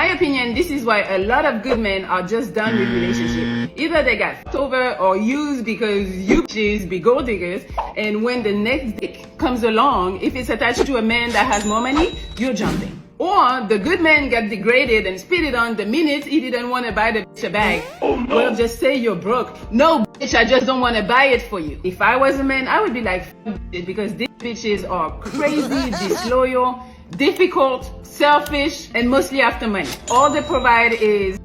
my opinion, this is why a lot of good men are just done with relationships. Either they got f***ed over or used because you bitches be gold diggers, and when the next dick comes along, if it's attached to a man that has more money, you're jumping. Or the good man got degraded and spit it on the minute he didn't want to buy the bitch a bag. Oh, no. Well, just say you're broke. No, bitch, I just don't want to buy it for you. If I was a man, I would be like, f*** it, because these bitches are crazy, disloyal, difficult, selfish, and mostly after money. All they provide is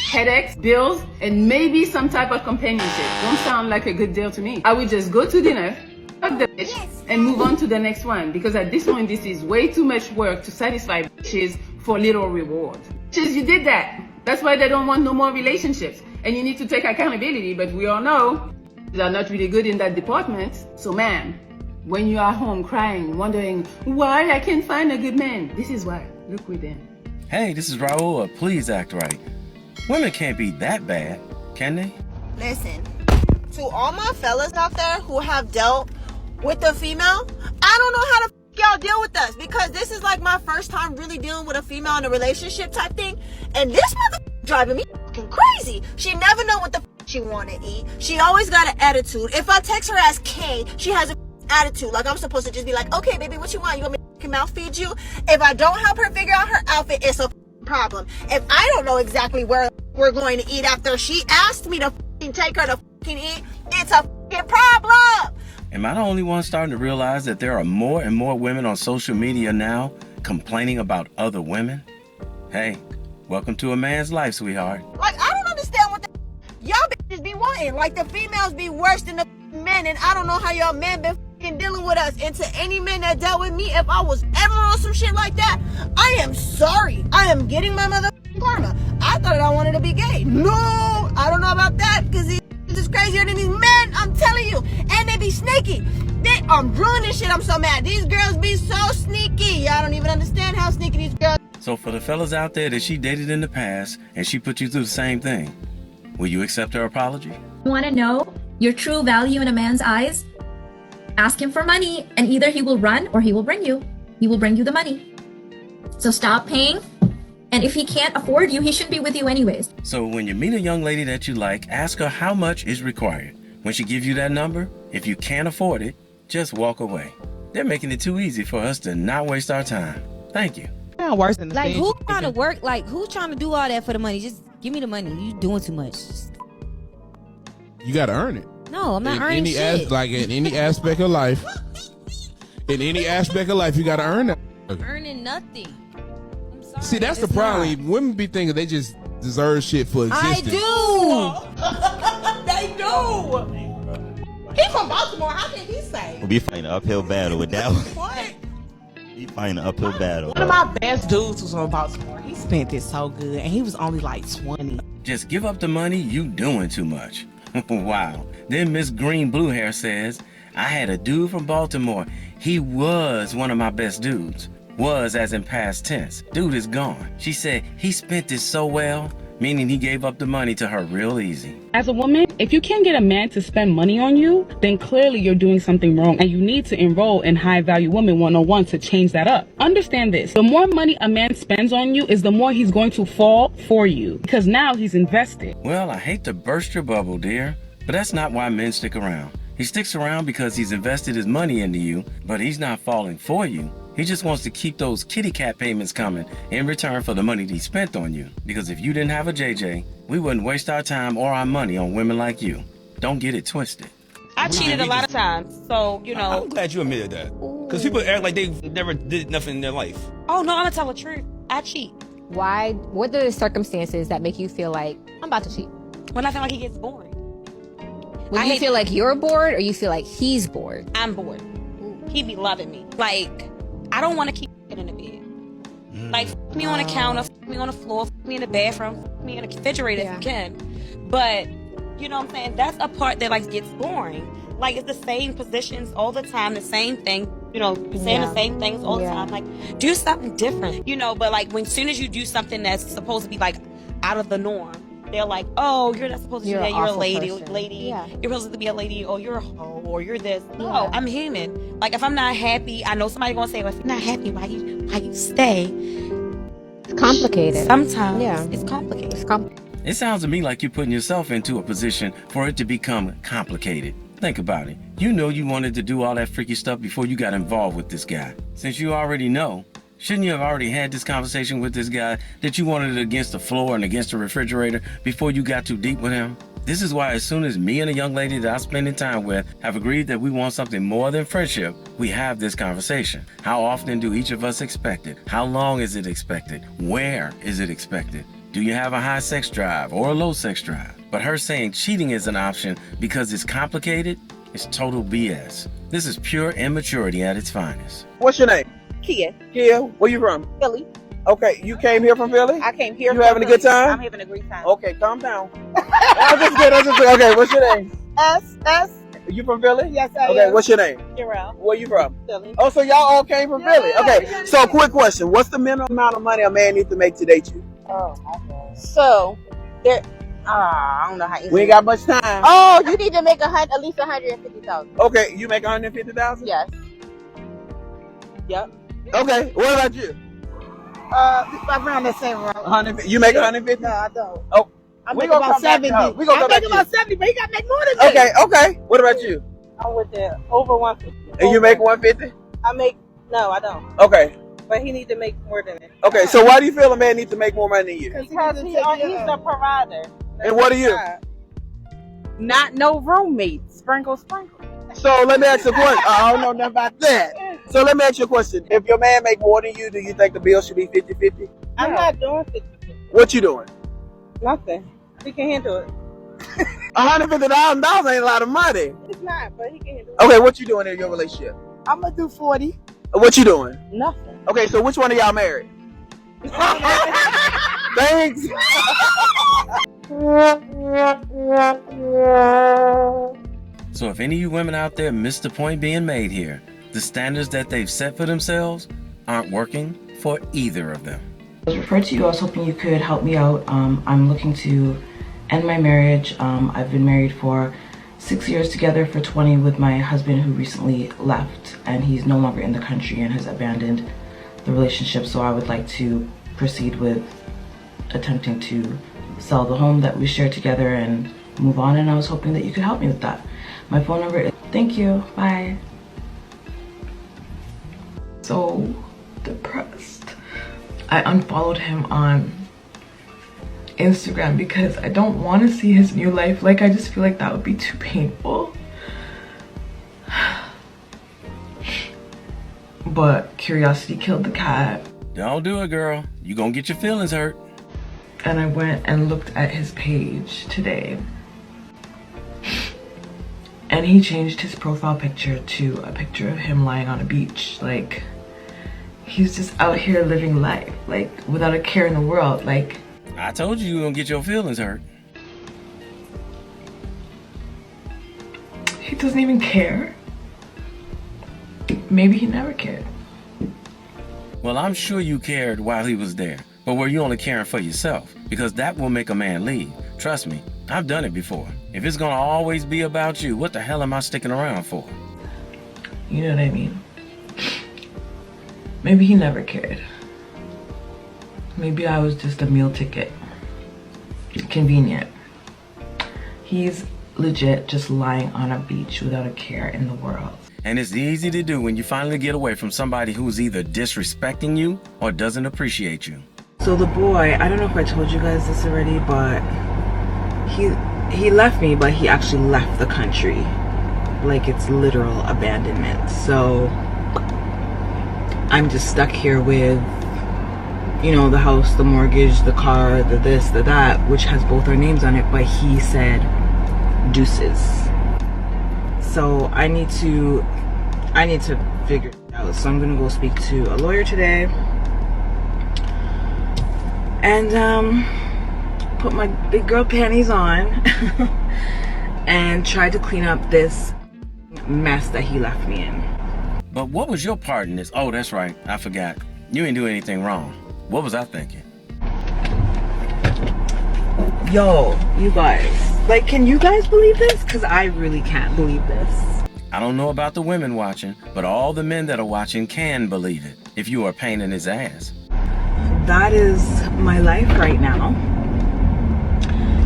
headaches, bills, and maybe some type of companionship. Don't sound like a good deal to me. I would just go to dinner, fuck the bitch, and move on to the next one, because at this point this is way too much work to satisfy bitches for little reward. Bitches, you did that. That's why they don't want no more relationships, and you need to take accountability. But we all know they are not really good in that department. So ma'am, when you are home crying, wondering why I can't find a good man, this is why. Look within. Hey, this is Raulh. Please act right. Women can't be that bad, can they? Listen, to all my fellas out there who have dealt with a female, I don't know how to y'all deal with us, because this is like my first time really dealing with a female in a relationship type thing, and this mother driving me fucking crazy. She never know what the she want to eat. She always got an attitude. If I text her as K, she has a attitude. Like I'm supposed to just be like, okay, baby, what you want? You want me to mouth feed you? If I don't help her figure out her outfit, it's a problem. If I don't know exactly where we're going to eat after she asked me to take her to eat, it's a problem. Am I the only one starting to realize that there are more and more women on social media now complaining about other women? Hey, welcome to a man's life, sweetheart. Like, I don't understand what y'all bitches be wanting. Like, the females be worse than the men, and I don't know how y'all men been dealing with us. And to any men that dealt with me, if I was ever on some shit like that, I am sorry. I am getting my motherfucking karma. I thought I wanted to be gay. No, I don't know about that, because these is crazier than these men, I'm telling you. And they be sneaky. I'm drilling this shit. I'm so mad. These girls be so sneaky. Y'all don't even understand how sneaky these girls. So for the fellas out there that she dated in the past and she put you through the same thing, will you accept her apology? Want to know your true value in a man's eyes? Ask him for money, and either he will run or he will bring you. He will bring you the money. So stop paying. And if he can't afford you, he shouldn't be with you anyways. So when you meet a young lady that you like, ask her how much is required. When she gives you that number, if you can't afford it, just walk away. They're making it too easy for us to not waste our time. Thank you. Worse than like, who's trying to work? Like, who's trying to do all that for the money? Just give me the money. You doing too much. You gotta earn it. No, I'm not earning shit. Like in any aspect of life. In any aspect of life, you gotta earn it. Earning nothing. I'm sorry. See, that's the problem. Women be thinking they just deserve shit for existence. I do. They do. He from Baltimore. How can he say? We'll be fighting an uphill battle with that one. What? He fighting an uphill battle. One of my best dudes was from Baltimore. He spent it so good, and he was only like 20. Just give up the money, you doing too much. Wow. Then Miss Green Blue Hair says, I had a dude from Baltimore. He was one of my best dudes. Was as in past tense. Dude is gone. She said he spent it so well, meaning he gave up the money to her real easy. As a woman, if you can't get a man to spend money on you, then clearly you're doing something wrong, and you need to enroll in High Value Women 101 to change that up. Understand this, the more money a man spends on you is the more he's going to fall for you, because now he's invested. Well, I hate to burst your bubble, dear, but that's not why men stick around. He sticks around because he's invested his money into you, but he's not falling for you. He just wants to keep those kitty cat payments coming in return for the money he spent on you. Because if you didn't have a JJ, we wouldn't waste our time or our money on women like you. Don't get it twisted. I cheated a lot of times, so, you know. I'm glad you admitted that. Because people act like they never did nothing in their life. Oh, no, I'm going to tell the truth. I cheat. Why? What are the circumstances that make you feel like, I'm about to cheat? When I feel like he gets boring. When you feel like you're bored, or you feel like he's bored? I'm bored. He be loving me. Like, I don't want to keep in the bed. Like, f me on the counter, f me on the floor, f me in the bathroom, f me in the refrigerator if you can. But, you know what I'm saying? That's a part that, like, gets boring. Like, it's the same positions all the time, the same thing, you know, saying the same things all the time. Like, do something different, you know? But, like, when soon as you do something that's supposed to be, like, out of the norm, they're like, oh, you're not supposed to do that. You're a lady. Yeah. You're supposed to be a lady, or you're a hoe, or you're this. No, I'm human. Like, if I'm not happy, I know somebody's gonna say, well, if you're not happy, why you stay? It's complicated. Sometimes Yeah. it's complicated. It's complicated. It sounds to me like you're putting yourself into a position for it to become complicated. Think about it. You know you wanted to do all that freaky stuff before you got involved with this guy. Since you already know, shouldn't you have already had this conversation with this guy that you wanted it against the floor and against the refrigerator before you got too deep with him? This is why as soon as me and a young lady that I'm spending time with have agreed that we want something more than friendship, we have this conversation. How often do each of us expect it? How long is it expected? Where is it expected? Do you have a high sex drive or a low sex drive? But her saying cheating is an option because it's complicated is total BS. This is pure immaturity at its finest. What's your name? Kia. Kia, where you from? Philly. Okay, you came here from Philly? I came here. You having a good time? I'm having a great time. Okay, calm down. I'm just kidding. Okay, what's your name? S. You from Philly? Yes, I am. Okay, what's your name? Jarrell. Where you from? Philly. Oh, so y'all all came from Philly? Okay, so quick question. What's the minimum amount of money a man needs to make to date you? Oh, my God. So, there. I don't know how. We ain't got much time. Oh, you need to make at least 150,000. Okay, you make 150,000? Yes. Yep. Okay, what about you? Around the same round. 150. You make 150? No, I don't. Oh, I we make gonna about come back to 70. her. We gonna I go back make to about you. 70, but you gotta make more than me. Okay. What about you? I'm with the over 150. And you make 150? No, I don't. Okay. But he need to make more than it. Okay, so why do you feel a man needs to make more money than you? Because he's the provider. And what are you? Not no roommates. Sprinkle. So let me ask you a question. I don't know nothing about that. So let me ask you a question. If your man make more than you, do you think the bill should be 50-50? I'm not doing 50. What you doing? Nothing. He can handle it. $150,000 ain't a lot of money. It's not, but he can handle it. Okay, what you doing in your relationship? I'm gonna do 40. What you doing? Nothing. Okay, so which one of y'all married? Thanks. So if any of you women out there miss the point being made here, the standards that they've set for themselves aren't working for either of them. I was referred to you. I was hoping you could help me out. I'm looking to end my marriage. I've been married for 6 years, together for 20 with my husband, who recently left, and he's no longer in the country and has abandoned the relationship. So I would like to proceed with attempting to sell the home that we share together and move on, and I was hoping that you could help me with that. My phone number is... Thank you. Bye. So depressed. I unfollowed him on Instagram because I don't want to see his new life. Like, I just feel like that would be too painful. But curiosity killed the cat. Don't do it, girl. You gonna get your feelings hurt. And I went and looked at his page today. And he changed his profile picture to a picture of him lying on a beach. Like, he's just out here living life, like, without a care in the world. Like, I told you were gonna get your feelings hurt. he doesn't even care. Maybe he never cared. Well, I'm sure you cared while he was there, but were you only caring for yourself? Because that will make a man leave. Trust me, I've done it before. If it's gonna always be about you, what the hell am I sticking around for? You know what I mean? Maybe he never cared. Maybe I was just a meal ticket. Convenient. He's legit just lying on a beach without a care in the world. And it's easy to do when you finally get away from somebody who's either disrespecting you or doesn't appreciate you. So the boy, I don't know if I told you guys this already, but he left me, but he actually left the country. Like, it's literal abandonment. So I'm just stuck here with, you know, the house, the mortgage, the car, the this, the that, which has both our names on it, but he said deuces. So I need to figure it out. So I'm gonna go speak to a lawyer today and put my big girl panties on and try to clean up this mess that he left me in. But what was your part in this? Oh, that's right, I forgot. You ain't do anything wrong. What was I thinking? Yo, you guys, like, can you guys believe this? Because I really can't believe this. I don't know about the women watching, but all the men that are watching can believe it if you are a pain in his ass. that is my life right now.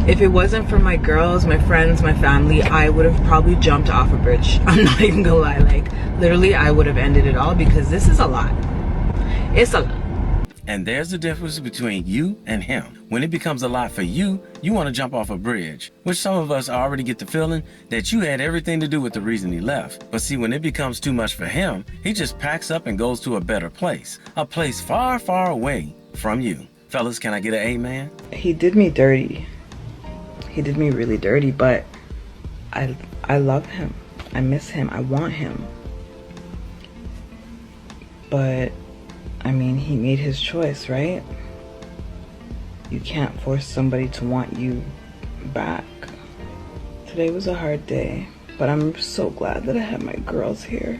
If it wasn't for my girls, my friends, my family, I would have probably jumped off a bridge. I'm not even gonna lie. Like, literally, I would have ended it all because this is a lot. It's a lot. And there's the difference between you and him. When it becomes a lot for you, you want to jump off a bridge, which some of us already get the feeling that you had everything to do with the reason he left. But see, when it becomes too much for him, he just packs up and goes to a better place, a place far, far away from you. Fellas, can I get an amen? He did me dirty. He did me really dirty, but I love him. I miss him. I want him. But I mean, he made his choice, right? You can't force somebody to want you back. Today was a hard day, but I'm so glad that I had my girls here.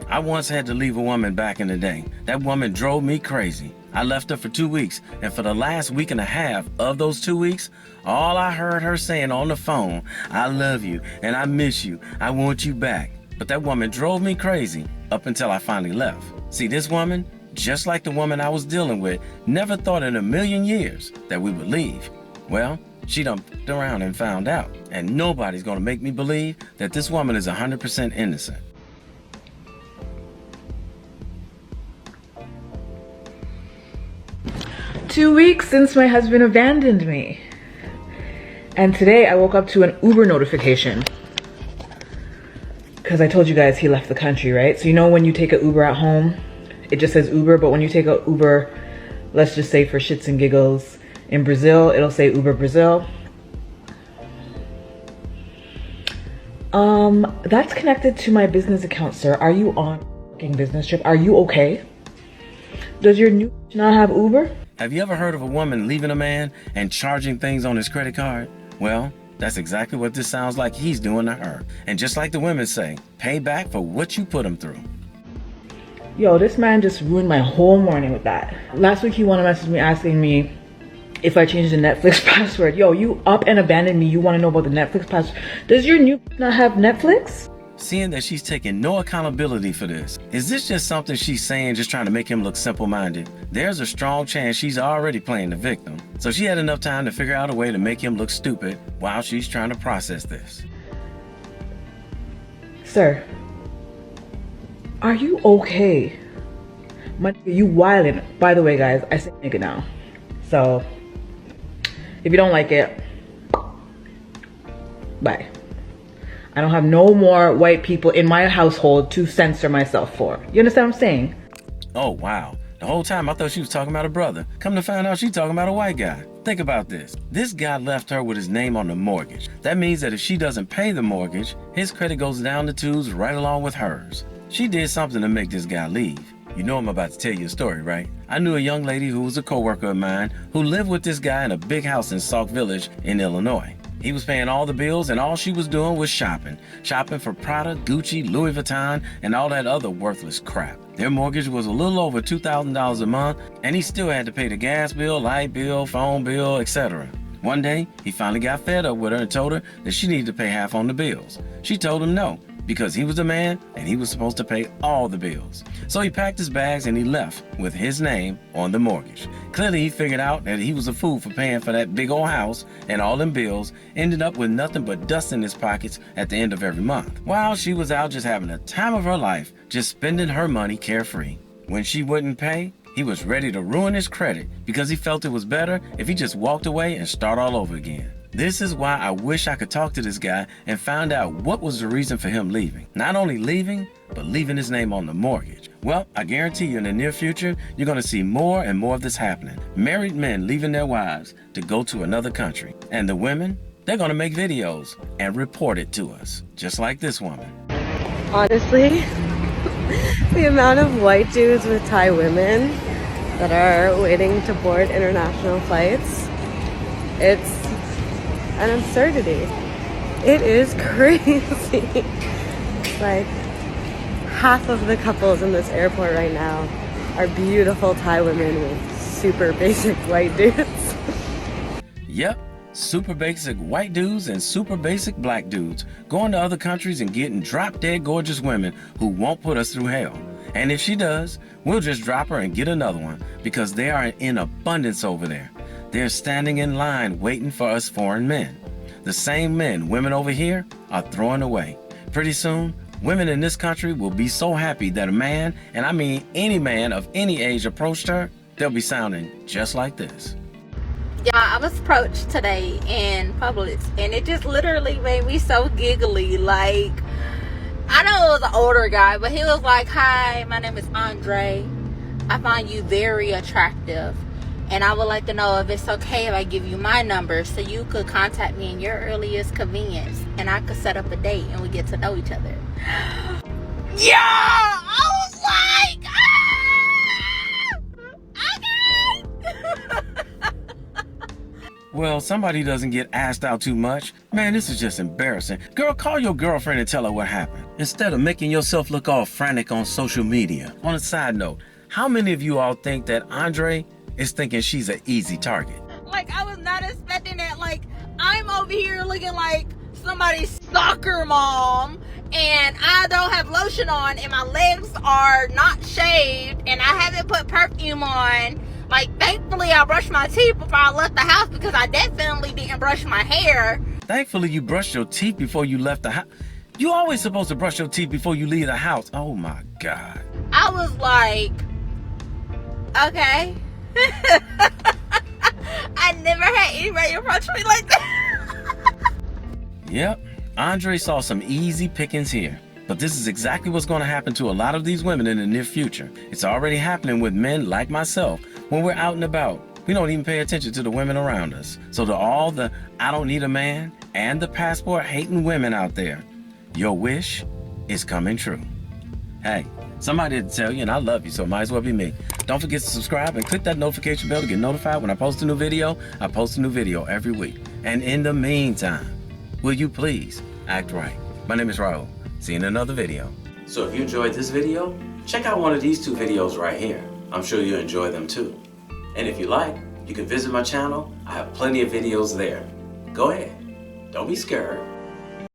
I once had to leave a woman back in the day. That woman drove me crazy. I left her for 2 weeks, and for the last week and a half of those 2 weeks, all I heard her saying on the phone, I love you, and I miss you, I want you back. But that woman drove me crazy up until I finally left. See, this woman, just like the woman I was dealing with, never thought in a million years that we would leave. Well, she done f***ed around and found out. And nobody's gonna make me believe that this woman is 100% innocent. Two weeks since my husband abandoned me. And today I woke up to an Uber notification. Because I told you guys he left the country, right? So you know when you take an Uber at home, it just says Uber, but when you take an Uber, let's just say for shits and giggles, in Brazil, it'll say Uber Brazil. That's connected to my business account, sir. Are you on a fucking business trip? Are you okay? Does your new not have Uber? Have you ever heard of a woman leaving a man and charging things on his credit card? Well, that's exactly what this sounds like he's doing to her. And just like the women say, pay back for what you put him through. Yo, this man just ruined my whole morning with that. Last week he wanted to message me asking me if I changed the Netflix password. Yo, you up and abandoned me. You want to know about the Netflix password? Does your new not have Netflix? Seeing that she's taking no accountability for this, is this just something she's saying just trying to make him look simple-minded? There's a strong chance she's already playing the victim. So she had enough time to figure out a way to make him look stupid while she's trying to process this. Sir, are you okay? You wildin'. By the way, guys, I say nigga now. So, if you don't like it, bye. I don't have no more white people in my household to censor myself for. You understand what I'm saying? Oh, wow. The whole time I thought she was talking about a brother. Come to find out she's talking about a white guy. Think about this. This guy left her with his name on the mortgage. That means that if she doesn't pay the mortgage, his credit goes down the tubes right along with hers. She did something to make this guy leave. You know I'm about to tell you a story, right? I knew a young lady who was a coworker of mine who lived with this guy in a big house in Sauk Village in Illinois. He was paying all the bills and all she was doing was shopping. Shopping for Prada, Gucci, Louis Vuitton, and all that other worthless crap. Their mortgage was a little over $2,000 a month, and he still had to pay the gas bill, light bill, phone bill, etc. One day, he finally got fed up with her and told her that she needed to pay half on the bills. She told him no, because he was the man and he was supposed to pay all the bills. So he packed his bags and he left with his name on the mortgage. Clearly he figured out that he was a fool for paying for that big old house, and all them bills ended up with nothing but dust in his pockets at the end of every month. While she was out just having the time of her life, just spending her money carefree. When she wouldn't pay, he was ready to ruin his credit because he felt it was better if he just walked away and start all over again. This is why I wish I could talk to this guy and find out what was the reason for him leaving. Not only leaving, but leaving his name on the mortgage. Well, I guarantee you in the near future, you're going to see more and more of this happening. Married men leaving their wives to go to another country. And the women, they're going to make videos and report it to us, just like this woman. Honestly, the amount of white dudes with Thai women that are waiting to board international flights, it's an absurdity. It is crazy. Like, half of the couples in this airport right now are beautiful Thai women with super basic white dudes. Yep, super basic white dudes and super basic black dudes going to other countries and getting drop-dead gorgeous women who won't put us through hell. And if she does, we'll just drop her and get another one because they are in abundance over there. They're standing in line waiting for us foreign men. The same men women over here are throwing away. Pretty soon, women in this country will be so happy that a man, and I mean any man of any age, approached her, they'll be sounding just like this. Yeah, I was approached today in Publix, and it just literally made me so giggly. Like, I know it was an older guy, but he was like, "Hi, my name is Andre. I find you very attractive, and I would like to know if it's okay if I give you my number so you could contact me in your earliest convenience, and I could set up a date and we get to know each other." Yeah! I was like, Well, somebody doesn't get asked out too much. Man, this is just embarrassing. Girl, call your girlfriend and tell her what happened, instead of making yourself look all frantic on social media. On a side note, how many of you all think that Andre is thinking she's an easy target? Like, I was not expecting that. Like, I'm over here looking like somebody's soccer mom, and I don't have lotion on, and my legs are not shaved, and I haven't put perfume on. Like, thankfully I brushed my teeth before I left the house because I definitely didn't brush my hair. Thankfully you brushed your teeth before you left the house. You always supposed to brush your teeth before you leave the house. Oh my God. I was like, okay. I never had anybody approach me like that. Yep, Andre saw some easy pickings here. But this is exactly what's going to happen to a lot of these women in the near future. It's already happening with men like myself when we're out and about. We don't even pay attention to the women around us. So to all the I don't need a man and the passport hating women out there, your wish is coming true. Hey, somebody did tell you, and I love you, so it might as well be me. Don't forget to subscribe and click that notification bell to get notified when I post a new video. I post a new video every week. And in the meantime, will you please act right? My name is Raulh. See you in another video. So if you enjoyed this video, check out one of these two videos right here. I'm sure you'll enjoy them too. And if you like, you can visit my channel. I have plenty of videos there. Go ahead. Don't be scared.